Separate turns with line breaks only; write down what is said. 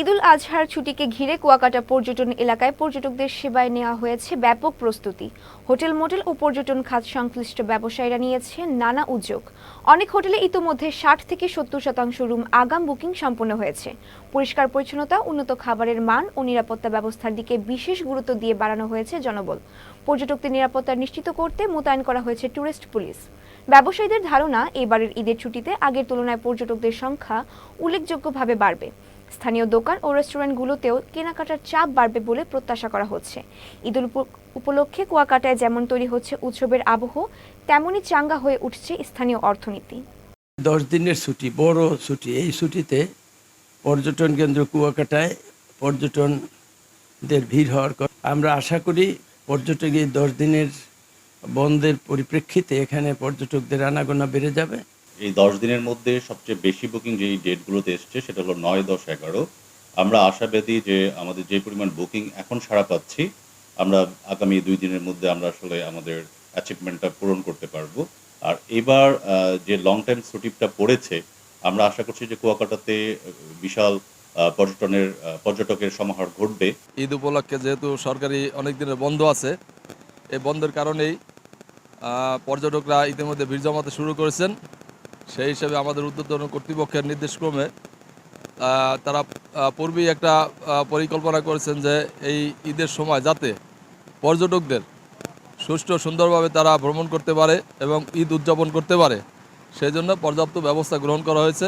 ঈদুল আজহার ছুটিকে ঘিরে কুয়াকাটা পর্যটন এলাকায় পর্যটকদের সেবায় নেওয়া হয়েছে ব্যাপক প্রস্তুতি। হোটেল মোটেল ও পর্যটন খাত সংশ্লিষ্ট ব্যবসায়ীরা নিয়েছেন নানা উদ্যোগ। অনেক হোটেলে ইতোমধ্যে 60 থেকে 70% রুম আগাম বুকিং সম্পন্ন হয়েছে। পরিষ্কার পরিচ্ছন্নতা, উন্নত খাবারের মান ও নিরাপত্তা ব্যবস্থার দিকে বিশেষ গুরুত্ব দিয়ে বাড়ানো হয়েছে জনবল। পর্যটকদের নিরাপত্তা নিশ্চিত করতে মোতায়েন করা হয়েছে টুরিস্ট পুলিশ। ব্যবসায়ীদের ধারণা, এবারের ঈদের ছুটিতে আগের তুলনায় পর্যটকদের সংখ্যা উল্লেখযোগ্যভাবে বাড়বে। স্থানীয় দোকান ও রেস্টুরেন্টগুলোতেও কেনাকাটার চাপ বাড়বে বলে প্রত্যাশা করা হচ্ছে। ঈদুল উপলক্ষে কুয়াকাটায় যেমন তৈরি হচ্ছে উৎসবের আবহ, তেমনই চাঙ্গা হয়ে উঠছে স্থানীয় অর্থনীতি।
10 দিনের ছুটি, বড় ছুটি। এই ছুটিতে পর্যটন কেন্দ্র কুয়াকাটায় পর্যটনদের ভিড় হওয়ার কথা। আমরা আশা করি পর্যটক এই 10 দিনের বন্ধের পরিপ্রেক্ষিতে এখানে পর্যটকদের আনাগোনা বেড়ে যাবে।
এই 10 দিনের মধ্যে সবচেয়ে বেশি বুকিং যেই ডেটগুলোতে এসছে সেটা হলো 9, 10, 11। আমরা আশাবাদী যে আমাদের যে পরিমাণ বুকিং এখন সাড়া পাচ্ছি, আমরা আগামী 2 দিনের মধ্যে আমরা আসলে আমাদের অ্যাচিভমেন্টটা পূরণ করতে পারবো। আর এবার যে লং টাইম ছুটিটা পড়েছে, আমরা আশা করছি যে কুয়াকাটাতে বিশাল পর্যটকের সমাহার ঘটবে।
ঈদ উপলক্ষে যেহেতু সরকারি অনেক দিনের বন্ধ আছে, এই বন্ধের কারণেই পর্যটকরা ইতিমধ্যে ভিড় জমাতে শুরু করেছেন। সেই হিসাবে আমাদের ঊর্ধ্বতন কর্তৃপক্ষের নির্দেশক্রমে তারা পূর্বেই একটা পরিকল্পনা করেছেন যে এই ঈদের সময় যাতে পর্যটকদের সুষ্ঠু সুন্দরভাবে তারা ভ্রমণ করতে পারে এবং ঈদ উদযাপন করতে পারে, সেই জন্য পর্যাপ্ত ব্যবস্থা গ্রহণ করা হয়েছে।